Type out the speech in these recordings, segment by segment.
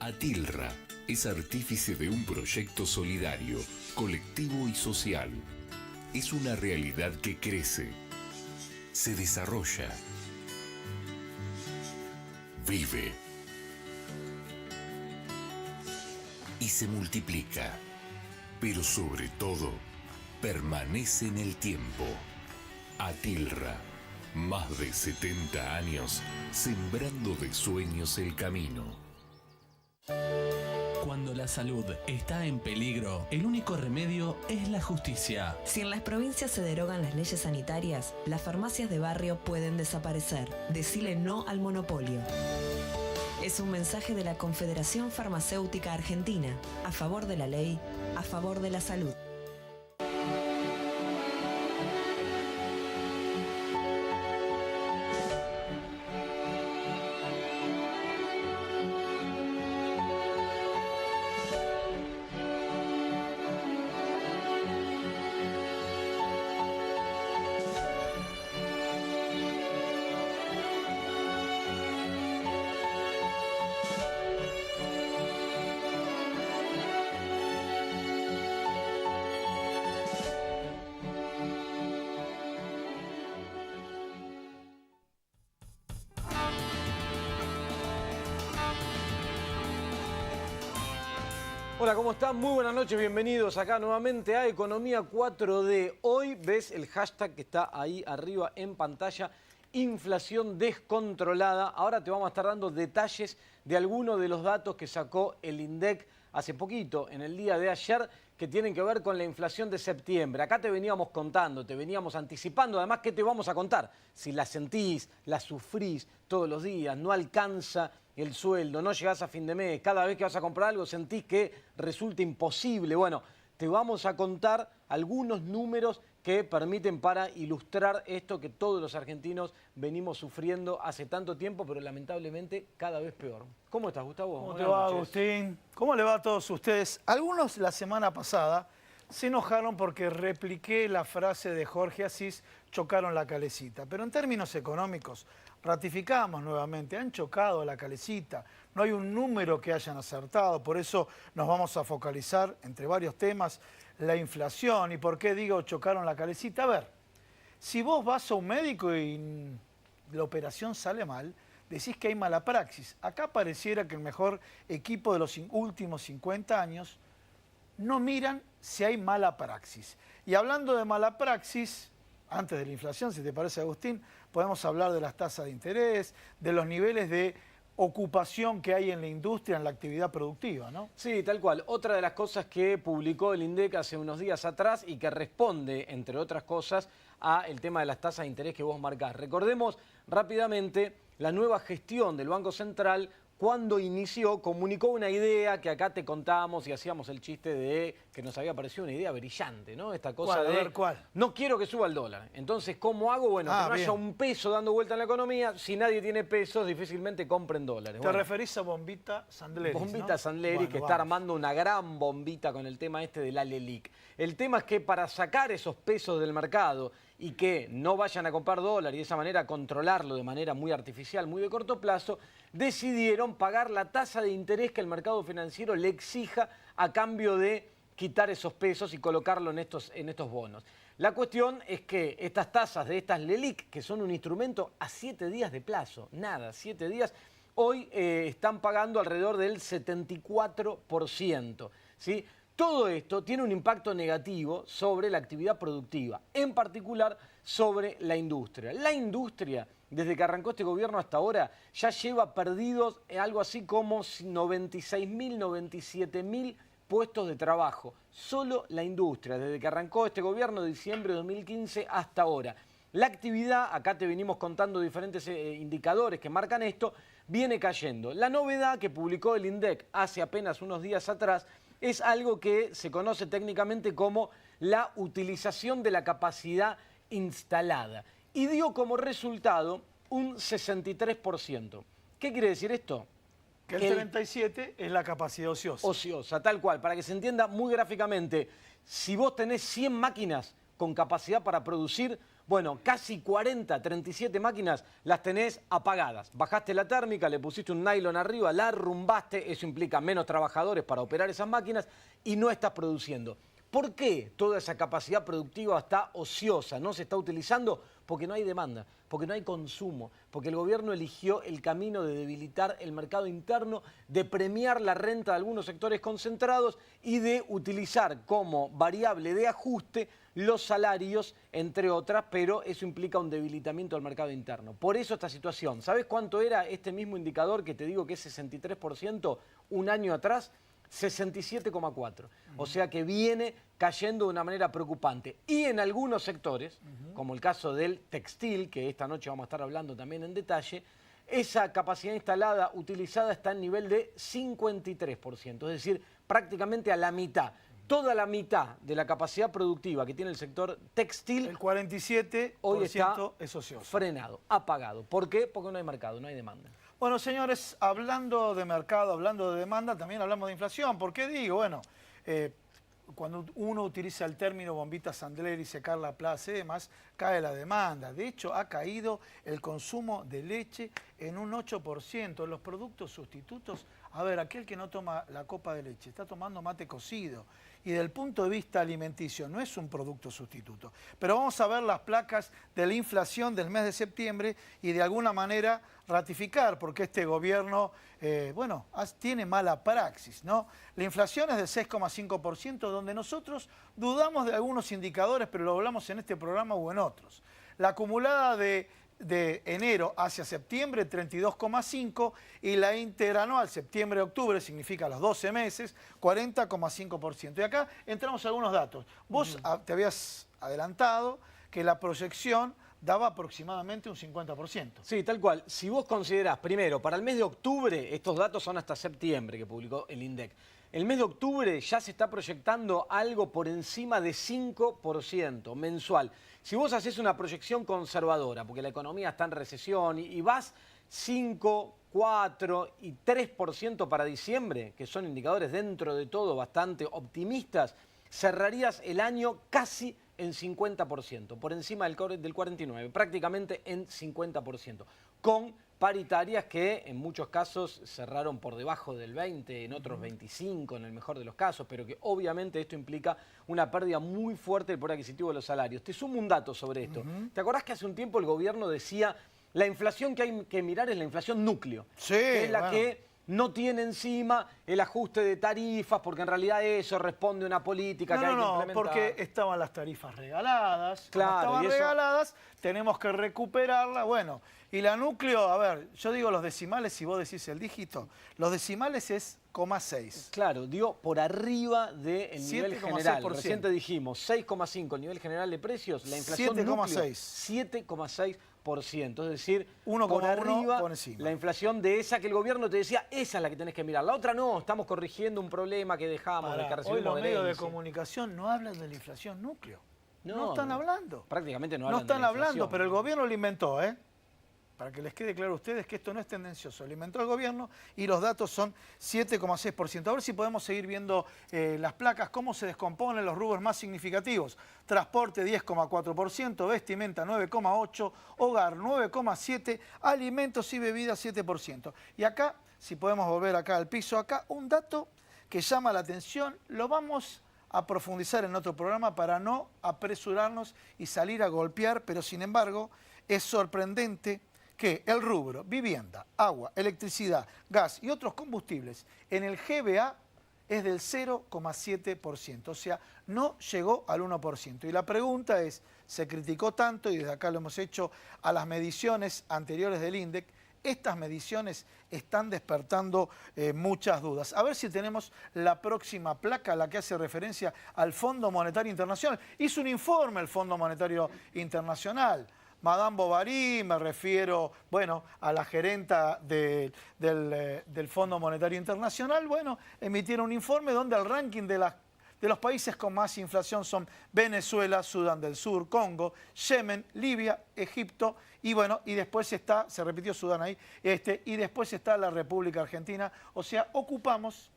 Atilra es artífice de un proyecto solidario, colectivo y social. Es una realidad que crece, se desarrolla, vive y se multiplica, pero sobre todo permanece en el tiempo. Atilra, más de 70 años sembrando de sueños el camino. Cuando la salud está en peligro, el único remedio es la justicia. Si en las provincias se derogan las leyes sanitarias, las farmacias de barrio pueden desaparecer. Decile no al monopolio. Es un mensaje de la Confederación Farmacéutica Argentina, a favor de la ley, a favor de la salud. Hola, ¿cómo están? Muy buenas noches, bienvenidos acá nuevamente a Economía 4D. Hoy ves el hashtag que está ahí arriba en pantalla, inflación descontrolada. Ahora te vamos a estar dando detalles de algunos de los datos que sacó el INDEC hace poquito, en el día de ayer, que tienen que ver con la inflación de septiembre. Acá te veníamos contando, te veníamos anticipando, además, ¿qué te vamos a contar? Si la sentís, la sufrís todos los días, no alcanza el sueldo, no llegás a fin de mes, cada vez que vas a comprar algo sentís que resulta imposible. Bueno, te vamos a contar algunos números que permiten para ilustrar esto que todos los argentinos venimos sufriendo hace tanto tiempo, pero lamentablemente cada vez peor. ¿Cómo estás, Gustavo? ¿Cómo te va, Agustín? ¿Cómo le va a todos ustedes? Algunos la semana pasada se enojaron porque repliqué la frase de Jorge Asís, chocaron la calecita. Pero en términos económicos, ratificamos nuevamente, han chocado la calecita. No hay un número que hayan acertado, por eso nos vamos a focalizar entre varios temas, la inflación. ¿Y por qué digo chocaron la calecita? A ver, si vos vas a un médico y la operación sale mal, decís que hay mala praxis. Acá pareciera que el mejor equipo de los últimos 50 años no miran si hay mala praxis. Y hablando de mala praxis, antes de la inflación, si te parece, Agustín, podemos hablar de las tasas de interés, de los niveles de ocupación que hay en la industria, en la actividad productiva, ¿no? Sí, tal cual. Otra de las cosas que publicó el INDEC hace unos días atrás y que responde, entre otras cosas, a el tema de las tasas de interés que vos marcás. Recordemos rápidamente la nueva gestión del Banco Central. Cuando inició, comunicó una idea que acá te contábamos y hacíamos el chiste de que nos había parecido una idea brillante, ¿no? Esta cosa ¿Cuál? de, A ver, ¿cuál? No quiero que suba el dólar. Entonces, ¿cómo hago? Bueno, que no haya un peso dando vuelta en la economía. Si nadie tiene pesos, difícilmente compren dólares. Te referís a Bombita Sandleris, Bombita, ¿no? Sandleris, Bueno, que está armando una gran bombita con el tema este de la LELIQ. El tema es que para sacar esos pesos del mercado y que no vayan a comprar dólar y de esa manera controlarlo de manera muy artificial, muy de corto plazo, decidieron pagar la tasa de interés que el mercado financiero le exija a cambio de quitar esos pesos y colocarlo en estos bonos. La cuestión es que estas tasas de estas LELIQ, que son un instrumento a 7 días de plazo, nada, 7 días, hoy están pagando alrededor del 74%, ¿sí? Todo esto tiene un impacto negativo sobre la actividad productiva, en particular sobre la industria. La industria, desde que arrancó este gobierno hasta ahora, ya lleva perdidos algo así como 96.000, 97.000 puestos de trabajo. Solo la industria, desde que arrancó este gobierno de diciembre de 2015 hasta ahora. La actividad, acá te venimos contando diferentes indicadores que marcan esto, viene cayendo. La novedad que publicó el INDEC hace apenas unos días atrás es algo que se conoce técnicamente como la utilización de la capacidad instalada y dio como resultado un 63%. ¿Qué quiere decir esto? Que el 37 es la capacidad ociosa. Ociosa, tal cual. Para que se entienda muy gráficamente, si vos tenés 100 máquinas con capacidad para producir, Bueno, casi 40, 37 máquinas las tenés apagadas. Bajaste la térmica, le pusiste un nylon arriba, la arrumbaste, eso implica menos trabajadores para operar esas máquinas y no estás produciendo. ¿Por qué toda esa capacidad productiva está ociosa, no se está utilizando? Porque no hay demanda, porque no hay consumo, porque el gobierno eligió el camino de debilitar el mercado interno, de premiar la renta de algunos sectores concentrados y de utilizar como variable de ajuste los salarios, entre otras, pero eso implica un debilitamiento del mercado interno. Por eso esta situación. ¿Sabes cuánto era este mismo indicador que te digo que es 63% un año atrás? 67,4. O sea que viene cayendo de una manera preocupante. Y en algunos sectores, como el caso del textil, que esta noche vamos a estar hablando también en detalle, esa capacidad instalada utilizada está en nivel de 53%, es decir, prácticamente a la mitad. Toda la mitad de la capacidad productiva que tiene el sector textil, el 47% hoy está es ocioso. Frenado, apagado. ¿Por qué? Porque no hay mercado, no hay demanda. Bueno, señores, hablando de mercado, hablando de demanda, también hablamos de inflación. ¿Por qué digo? Bueno, cuando uno utiliza el término bombita Sandler y secar la plaza y demás, cae la demanda. De hecho, ha caído el consumo de leche en un 8%. Los productos sustitutos, a ver, aquel que no toma la copa de leche, está tomando mate cocido. Y desde el punto de vista alimenticio no es un producto sustituto. Pero vamos a ver las placas de la inflación del mes de septiembre y de alguna manera ratificar, porque este gobierno, tiene mala praxis, ¿no? La inflación es del 6,5%, donde nosotros dudamos de algunos indicadores, pero lo hablamos en este programa o en otros. La acumulada de enero hacia septiembre, 32,5%, y la interanual septiembre-octubre, significa los 12 meses, 40,5%. Y acá entramos a algunos datos. Vos te habías adelantado que la proyección daba aproximadamente un 50%. Sí, tal cual. Si vos considerás, primero, para el mes de octubre, estos datos son hasta septiembre que publicó el INDEC. El mes de octubre ya se está proyectando algo por encima de 5% mensual. Si vos haces una proyección conservadora, porque la economía está en recesión, y vas 5, 4 y 3% para diciembre, que son indicadores dentro de todo bastante optimistas, cerrarías el año casi en 50%, por encima del 49%, prácticamente en 50%, con paritarias que en muchos casos cerraron por debajo del 20%, en otros 25% en el mejor de los casos, pero que obviamente esto implica una pérdida muy fuerte del poder adquisitivo de los salarios. Te sumo un dato sobre esto. ¿Te acordás que hace un tiempo el gobierno decía la inflación que hay que mirar es la inflación núcleo? Sí, que es la que no tiene encima el ajuste de tarifas, porque en realidad eso responde a una política que hay que implementar. Porque estaban las tarifas regaladas. Claro, como estaban y eso... regaladas, tenemos que recuperarla. Bueno, y la núcleo, a ver, yo digo los decimales y vos decís el dígito. Los decimales es 0,6. Claro, dio por arriba del nivel general. 7,6%. Recién te dijimos, 6,5 el nivel general de precios, la inflación 7,6%. Es decir, por arriba la inflación de esa que el gobierno te decía, esa es la que tenés que mirar. La otra no, estamos corrigiendo un problema que dejamos, de que recibimos hoy los medios de herencia. comunicación no hablan de la inflación núcleo. No No, están hablando. Prácticamente no No hablan de están la hablando, inflación. pero el gobierno lo inventó, ¿eh? Para que les quede claro a ustedes que esto no es tendencioso. Lo inventó el gobierno y los datos son 7,6%. A ver si podemos seguir viendo las placas, cómo se descomponen los rubros más significativos. Transporte 10,4%, vestimenta 9,8%, hogar 9,7%, alimentos y bebidas 7%. Y acá, si podemos volver acá al piso, acá un dato que llama la atención, lo vamos a profundizar en otro programa para no apresurarnos y salir a golpear, pero sin embargo es sorprendente que el rubro vivienda, agua, electricidad, gas y otros combustibles en el GBA es del 0,7%, o sea, no llegó al 1%. Y la pregunta es, se criticó tanto, y desde acá lo hemos hecho a las mediciones anteriores del INDEC, estas mediciones están despertando muchas dudas. A ver si tenemos la próxima placa, la que hace referencia al Fondo Monetario Internacional. Hizo un informe el Fondo Monetario Internacional. Madame Bovary, me refiero, a la gerenta del Fondo Monetario Internacional, emitieron un informe donde el ranking de las De los países con más inflación son Venezuela, Sudán del Sur, Congo, Yemen, Libia, Egipto y bueno, y después está, se repitió Sudán ahí, y después está la República Argentina. O sea,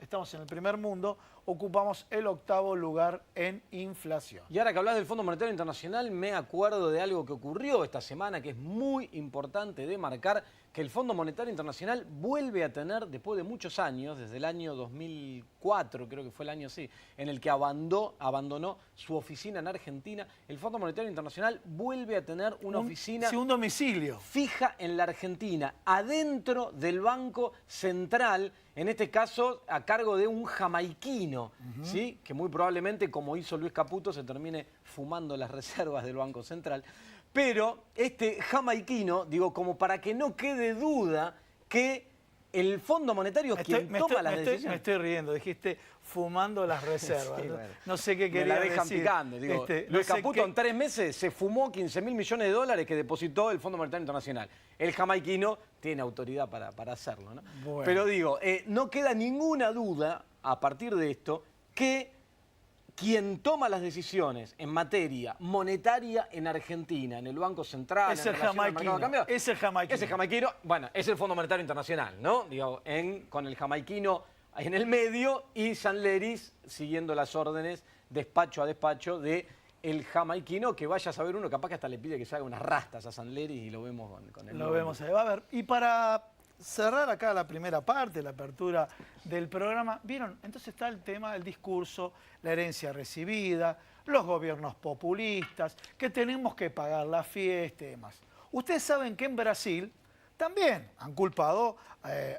estamos en el primer mundo, ocupamos el 8º lugar en inflación. Y ahora que hablas del Fondo Monetario Internacional, me acuerdo de algo que ocurrió esta semana que es muy importante de marcar, que el Fondo Monetario Internacional vuelve a tener, después de muchos años, desde el año 2004, creo que fue el año así, en el que abandonó su oficina en Argentina, el Fondo Monetario Internacional vuelve a tener una oficina... Sí, un domicilio. Fija en la Argentina, adentro del Banco Central, en este caso a cargo de un jamaiquino, ¿sí? Que muy probablemente, como hizo Luis Caputo, se termine fumando las reservas del Banco Central. Pero este jamaiquino, digo, como para que no quede duda que el Fondo Monetario es quien toma las decisiones. Me estoy riendo, dijiste fumando las reservas. Sí, bueno. No sé qué quería decir. Me la dejan picando. Digo, Luis Caputo en 3 meses se fumó 15.000 millones de dólares que depositó el Fondo Monetario Internacional. El jamaiquino tiene autoridad para hacerlo, ¿no? Bueno. Pero digo, no queda ninguna duda a partir de esto que quien toma las decisiones en materia monetaria en Argentina, en el Banco Central, es en el relación al mercado de cambio, jamaiquino. Es el jamaiquino. Ese jamaiquino, bueno, es el Fondo Monetario Internacional, ¿no? Digo, con el jamaiquino en el medio y San Leris siguiendo las órdenes despacho a despacho de el jamaiquino, que vaya a saber uno, capaz que hasta le pide que se haga unas rastas a San Leris y lo vemos con el... Lo vemos ahí. Va a ver, y para cerrar acá la primera parte, la apertura del programa, ¿vieron? Entonces está el tema, el discurso, la herencia recibida, los gobiernos populistas, que tenemos que pagar la fiesta y demás. Ustedes saben que en Brasil también han culpado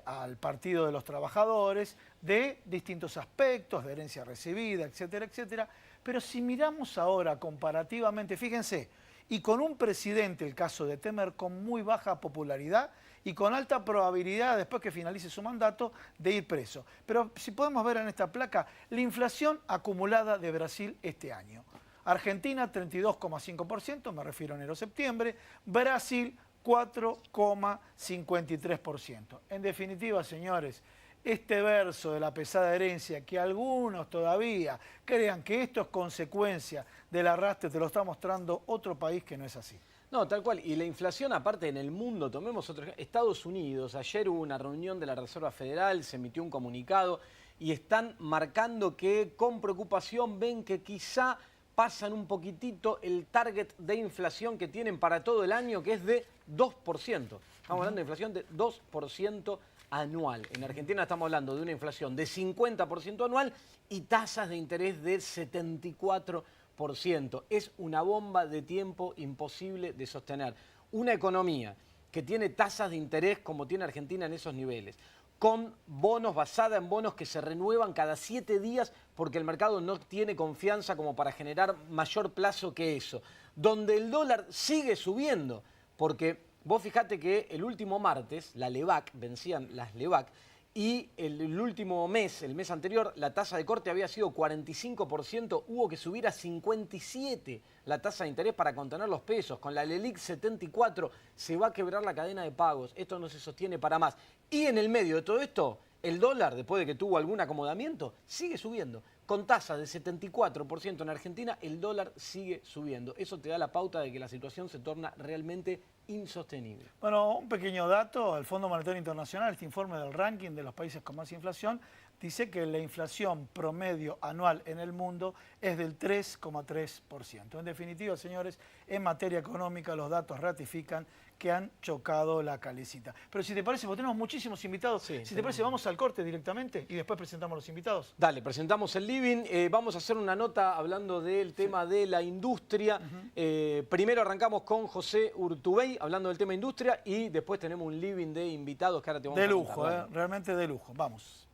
al Partido de los Trabajadores de distintos aspectos, de herencia recibida, etcétera, etcétera. Pero si miramos ahora comparativamente, fíjense, y con un presidente, el caso de Temer, con muy baja popularidad y con alta probabilidad, después que finalice su mandato, de ir preso. Pero si podemos ver en esta placa, la inflación acumulada de Brasil este año. Argentina, 32,5%, me refiero a enero-septiembre. Brasil, 4,53%. En definitiva, señores, este verso de la pesada herencia, que algunos todavía crean que esto es consecuencia del arrastre, te lo está mostrando otro país que no es así. No, tal cual. Y la inflación, aparte en el mundo, tomemos otro ejemplo. Estados Unidos, ayer hubo una reunión de la Reserva Federal, se emitió un comunicado y están marcando que con preocupación ven que quizá pasan un poquitito el target de inflación que tienen para todo el año, que es de 2%. Estamos hablando de inflación de 2% anual. En Argentina estamos hablando de una inflación de 50% anual y tasas de interés de 74%. Es una bomba de tiempo imposible de sostener. Una economía que tiene tasas de interés como tiene Argentina en esos niveles, con bonos, basada en bonos que se renuevan cada 7 días porque el mercado no tiene confianza como para generar mayor plazo que eso, donde el dólar sigue subiendo, porque vos fijate que el último martes, la LEVAC, vencían las LEVAC, y el último mes, el mes anterior, la tasa de corte había sido 45%, hubo que subir a 57% la tasa de interés para contener los pesos. Con la LELIQ 74 se va a quebrar la cadena de pagos, esto no se sostiene para más. Y en el medio de todo esto, el dólar, después de que tuvo algún acomodamiento, sigue subiendo. Con tasas de 74% en Argentina, el dólar sigue subiendo. Eso te da la pauta de que la situación se torna realmente insostenible. Bueno, un pequeño dato, el Fondo Monetario Internacional, este informe del ranking de los países con más inflación, dice que la inflación promedio anual en el mundo es del 3,3%. En definitiva, señores, en materia económica los datos ratifican que han chocado la calecita. Pero si te parece, porque tenemos muchísimos invitados, si te parece vamos al corte directamente y después presentamos los invitados. Dale, presentamos el living, vamos a hacer una nota hablando del tema de la industria. Primero arrancamos con José Urtubey, hablando del tema industria, y después tenemos un living de invitados que ahora te vamos a contar. De lujo, realmente de lujo. Vamos.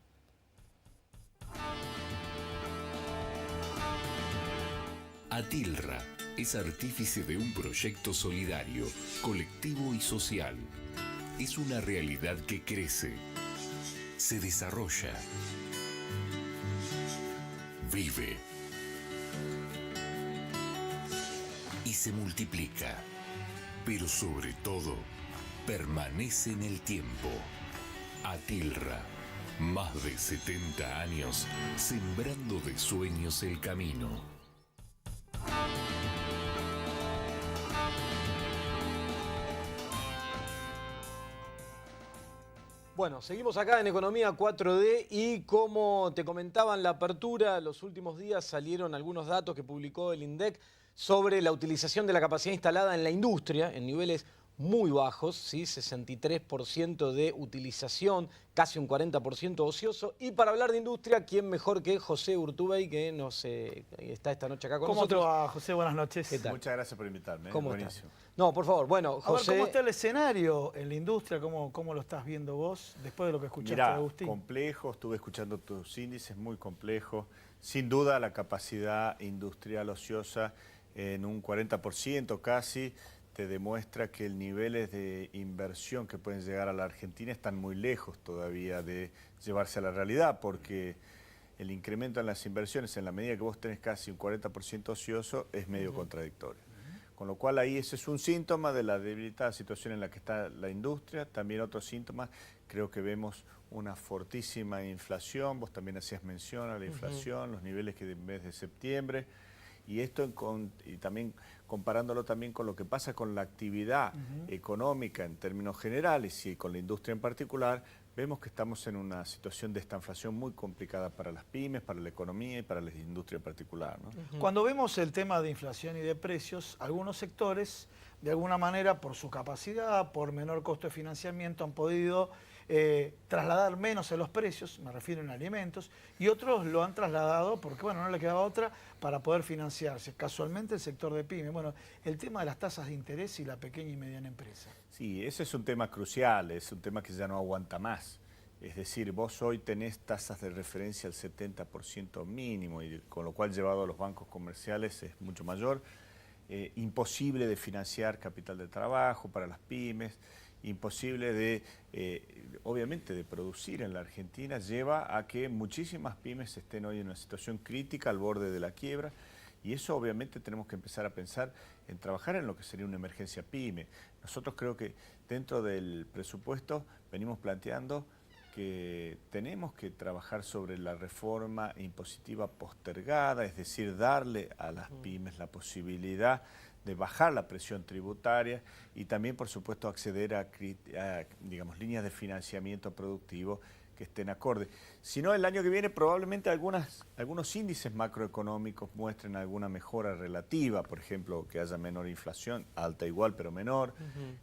Atilra es artífice de un proyecto solidario, colectivo y social. Es una realidad que crece, se desarrolla, vive y se multiplica, pero sobre todo permanece en el tiempo. Atilra, Más de 70 años sembrando de sueños el camino. Bueno, seguimos acá en Economía 4D y como te comentaba en la apertura, los últimos días salieron algunos datos que publicó el INDEC sobre la utilización de la capacidad instalada en la industria en niveles muy bajos, ¿sí? 63% de utilización, casi un 40% ocioso. Y para hablar de industria, ¿quién mejor que José Urtubey, que está esta noche acá con nosotros? ¿Cómo te va, José? Buenas noches. ¿Qué tal? Muchas gracias por invitarme. ¿Cómo Buenísimo. estás? No, por favor, bueno, José... A ver, ¿cómo está el escenario en la industria? ¿Cómo lo estás viendo vos después de lo que escuchaste de Agustín? Complejo, estuve escuchando tus índices, muy complejo. Sin duda la capacidad industrial ociosa en un 40% casi te demuestra que el niveles de inversión que pueden llegar a la Argentina están muy lejos todavía de llevarse a la realidad, porque el incremento en las inversiones en la medida que vos tenés casi un 40% ocioso es medio contradictorio. Con lo cual ahí ese es un síntoma de la debilitada situación en la que está la industria. También otro síntoma, creo que vemos una fortísima inflación. Vos también hacías mención a la inflación, los niveles que en mes de septiembre. Y esto y también comparándolo también con lo que pasa con la actividad económica en términos generales y con la industria en particular, vemos que estamos en una situación de estanflación muy complicada para las pymes, para la economía y para la industria en particular, ¿no? Cuando vemos el tema de inflación y de precios, algunos sectores, de alguna manera, por su capacidad, por menor costo de financiamiento, han podido trasladar menos en los precios, me refiero en alimentos, y otros lo han trasladado porque, bueno, no le quedaba otra para poder financiarse. Casualmente el sector de pyme. Bueno, el tema de las tasas de interés y la pequeña y mediana empresa. Sí, ese es un tema crucial, es un tema que ya no aguanta más. Es decir, vos hoy tenés tasas de referencia al 70% mínimo, y con lo cual llevado a los bancos comerciales es mucho mayor. Imposible de financiar capital de trabajo para las pymes, imposible de, obviamente, de producir en la Argentina, lleva a que muchísimas pymes estén hoy en una situación crítica al borde de la quiebra. Y eso obviamente tenemos que empezar a pensar en trabajar en lo que sería una emergencia pyme. Nosotros creo que dentro del presupuesto venimos planteando que tenemos que trabajar sobre la reforma impositiva postergada, es decir, darle a las pymes la posibilidad de bajar la presión tributaria y también, por supuesto, acceder a digamos, líneas de financiamiento productivo que estén acorde. Si no, el año que viene probablemente algunos índices macroeconómicos muestren alguna mejora relativa, por ejemplo, que haya menor inflación, alta igual pero menor,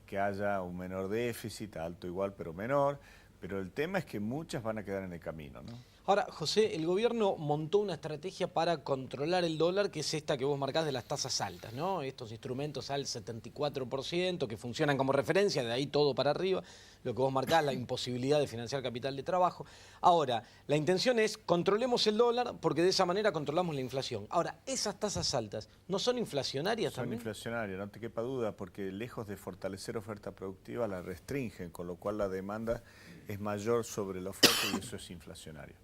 que haya un menor déficit, alto igual pero menor, pero el tema es que muchas van a quedar en el camino, ¿no? Ahora, José, el gobierno montó una estrategia para controlar el dólar, que es esta que vos marcás de las tasas altas, ¿no? Estos instrumentos al 74% que funcionan como referencia, de ahí todo para arriba, lo que vos marcás, la imposibilidad de financiar capital de trabajo. Ahora, la intención es controlemos el dólar porque de esa manera controlamos la inflación. Ahora, esas tasas altas, ¿no son inflacionarias también? Son inflacionarias, no te quepa duda, porque lejos de fortalecer oferta productiva, la restringen, con lo cual la demanda es mayor sobre la oferta y eso es inflacionario.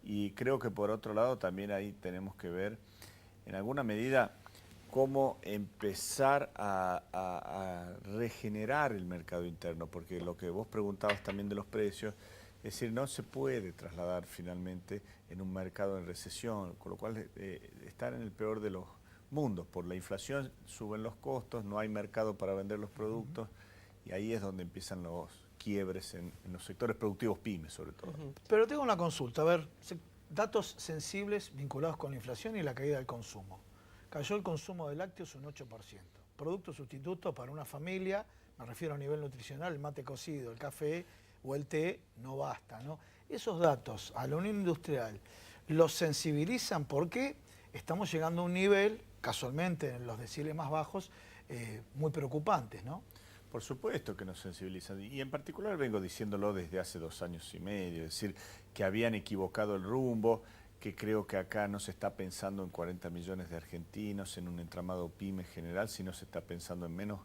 Y creo que por otro lado también ahí tenemos que ver en alguna medida cómo empezar a regenerar el mercado interno, porque lo que vos preguntabas también de los precios, es decir, no se puede trasladar finalmente en un mercado en recesión, con lo cual estar en el peor de los mundos. Por la inflación suben los costos, no hay mercado para vender los productos y ahí es donde empiezan los quiebres en los sectores productivos pymes, sobre todo. Pero tengo una consulta, a ver, datos sensibles vinculados con la inflación y la caída del consumo. Cayó el consumo de lácteos un 8%. Producto sustituto para una familia, me refiero a nivel nutricional, el mate cocido, el café o el té, no basta, ¿no? Esos datos a la Unión Industrial los sensibilizan porque estamos llegando a un nivel, casualmente en los deciles más bajos, muy preocupantes, ¿no? Por supuesto que nos sensibilizan, y en particular vengo diciéndolo desde hace 2 años y medio, es decir, que habían equivocado el rumbo, que creo que acá no se está pensando en 40 millones de argentinos, en un entramado pyme general, sino se está pensando en menos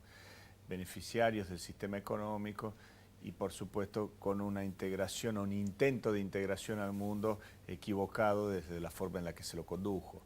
beneficiarios del sistema económico y por supuesto con una integración o un intento de integración al mundo equivocado desde la forma en la que se lo condujo.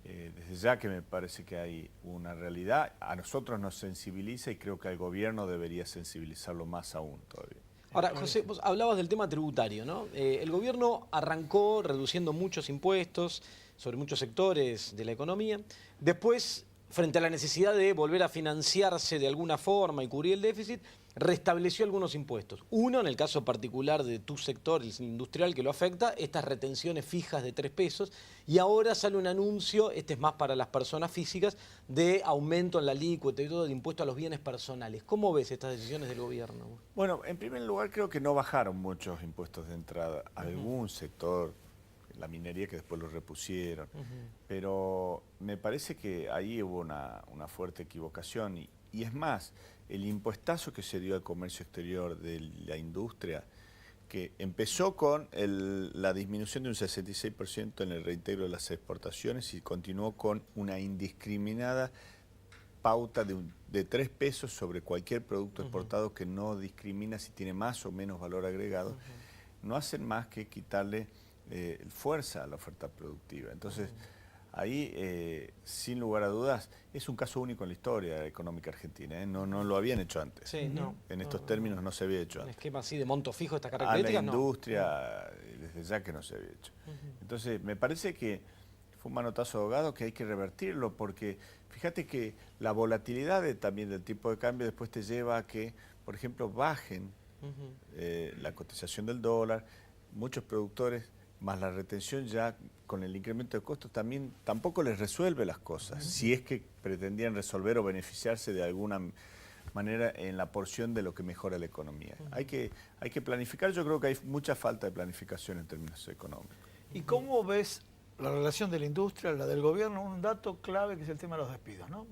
Desde ya que me parece que hay una realidad, a nosotros nos sensibiliza y creo que al gobierno debería sensibilizarlo más aún todavía. Ahora, José, vos hablabas del tema tributario, ¿no? El gobierno arrancó reduciendo muchos impuestos sobre muchos sectores de la economía. Después, frente a la necesidad de volver a financiarse de alguna forma y cubrir el déficit, restableció algunos impuestos. Uno, en el caso particular de tu sector, el industrial, que lo afecta, estas retenciones fijas de 3 pesos. Y ahora sale un anuncio, este es más para las personas físicas, de aumento en la alícuota y todo de impuesto a los bienes personales. ¿Cómo ves estas decisiones del gobierno? Bueno, en primer lugar creo que no bajaron muchos impuestos de entrada. Algún sector, la minería, que después lo repusieron. Pero me parece que ahí hubo una fuerte equivocación. Y es más, el impuestazo que se dio al comercio exterior de la industria, que empezó con la disminución de un 66% en el reintegro de las exportaciones y continuó con una indiscriminada pauta de 3 pesos sobre cualquier producto exportado que no discrimina si tiene más o menos valor agregado, no hacen más que quitarle fuerza a la oferta productiva. Entonces, ahí, sin lugar a dudas, es un caso único en la historia económica argentina, ¿eh? No lo habían hecho antes. Sí, no. En estos términos no se había hecho Un antes. esquema así de monto fijo, estas A características, la no. industria, desde ya que no se había hecho. Entonces, me parece que fue un manotazo ahogado que hay que revertirlo, porque fíjate que la volatilidad también del tipo de cambio después te lleva a que, por ejemplo, bajen la cotización del dólar. Muchos productores, más la retención ya con el incremento de costos, tampoco les resuelve las cosas, si es que pretendían resolver o beneficiarse de alguna manera en la porción de lo que mejora la economía. Hay que planificar. Yo creo que hay mucha falta de planificación en términos económicos. ¿Y cómo ves la relación de la industria, la del gobierno? Un dato clave que es el tema de los despidos, ¿no?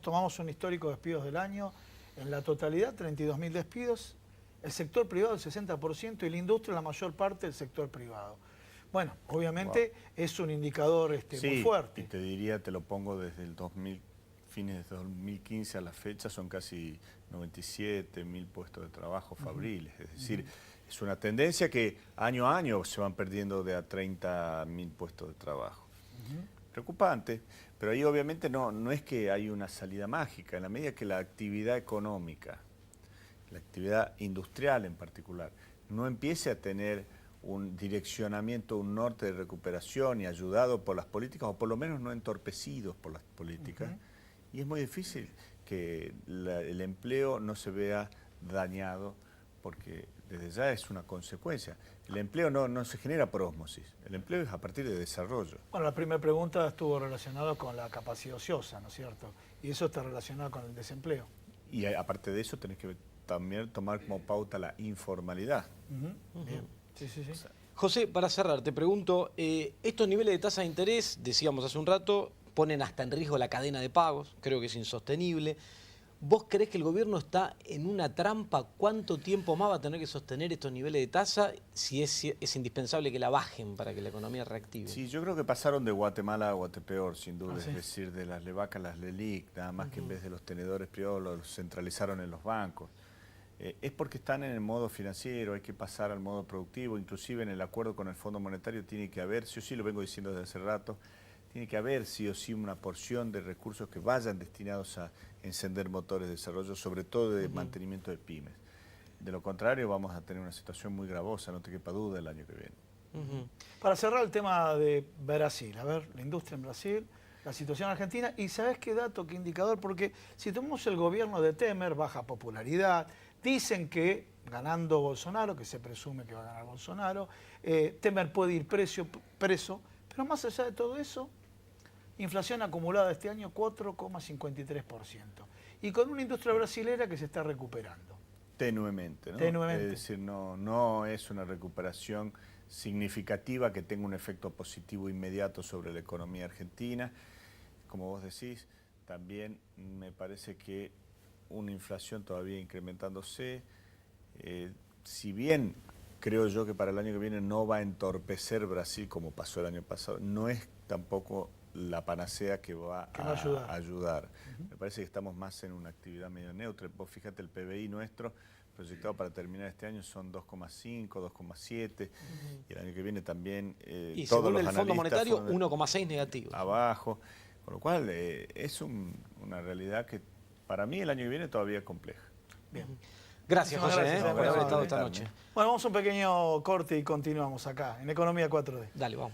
Tomamos un histórico de despidos del año, en la totalidad 32.000 despidos, el sector privado el 60% y la industria la mayor parte del sector privado. Bueno, obviamente es un indicador muy fuerte. Y te diría, te lo pongo desde el fines de 2015 a la fecha, son casi 97.000 puestos de trabajo fabriles. Es decir, es una tendencia que año a año se van perdiendo de a 30.000 puestos de trabajo. Preocupante, pero ahí obviamente no es que hay una salida mágica. En la medida que la actividad económica, la actividad industrial en particular, no empiece a tener un direccionamiento, un norte de recuperación y ayudado por las políticas, o por lo menos no entorpecidos por las políticas, y es muy difícil que el empleo no se vea dañado, porque desde ya es una consecuencia. El empleo no se genera por ósmosis, el empleo es a partir de desarrollo. Bueno, la primera pregunta estuvo relacionada con la capacidad ociosa, ¿no es cierto? Y eso está relacionado con el desempleo. Y aparte de eso tenés que también tomar como pauta la informalidad. Bien. Sí. José, para cerrar, te pregunto, estos niveles de tasa de interés, decíamos hace un rato, ponen hasta en riesgo la cadena de pagos, creo que es insostenible. ¿Vos creés que el gobierno está en una trampa? ¿Cuánto tiempo más va a tener que sostener estos niveles de tasa si es indispensable que la bajen para que la economía reactive? Sí, yo creo que pasaron de Guatemala a Guatepeor, sin duda, ¿sí? Es decir, de las LEVAC a las LELIC, nada más que en vez de los tenedores privados los centralizaron en los bancos. Es porque están en el modo financiero, hay que pasar al modo productivo, inclusive en el acuerdo con el Fondo Monetario tiene que haber, sí o sí, lo vengo diciendo desde hace rato, tiene que haber sí o sí una porción de recursos que vayan destinados a encender motores de desarrollo, sobre todo de mantenimiento de pymes. De lo contrario vamos a tener una situación muy gravosa, no te quepa duda, el año que viene. Para cerrar el tema de Brasil, a ver, la industria en Brasil, la situación en Argentina, y ¿sabes qué dato, qué indicador? Porque si tomamos el gobierno de Temer, baja popularidad, dicen que ganando Bolsonaro, que se presume que va a ganar Bolsonaro, Temer puede ir preso, pero más allá de todo eso, inflación acumulada este año 4,53%. Y con una industria brasilera que se está recuperando. Tenuemente, ¿no? Tenuemente. Es decir, no es una recuperación significativa que tenga un efecto positivo inmediato sobre la economía argentina. Como vos decís, también me parece que una inflación todavía incrementándose, si bien creo yo que para el año que viene no va a entorpecer Brasil como pasó el año pasado, no es tampoco la panacea que va a ayudar. Me parece que estamos más en una actividad medio neutra. Vos fíjate, el PBI nuestro proyectado para terminar este año son 2,5, 2,7, y el año que viene también y todos según los el Fondo Monetario, analistas 1,6 negativo. Abajo, con lo cual es una realidad que para mí el año que viene todavía es compleja. Bien. Gracias, Muchísimas José, gracias, por haber estado esta invitarme. noche. Bueno, vamos a un pequeño corte y continuamos acá en Economía 4D. Dale, vamos.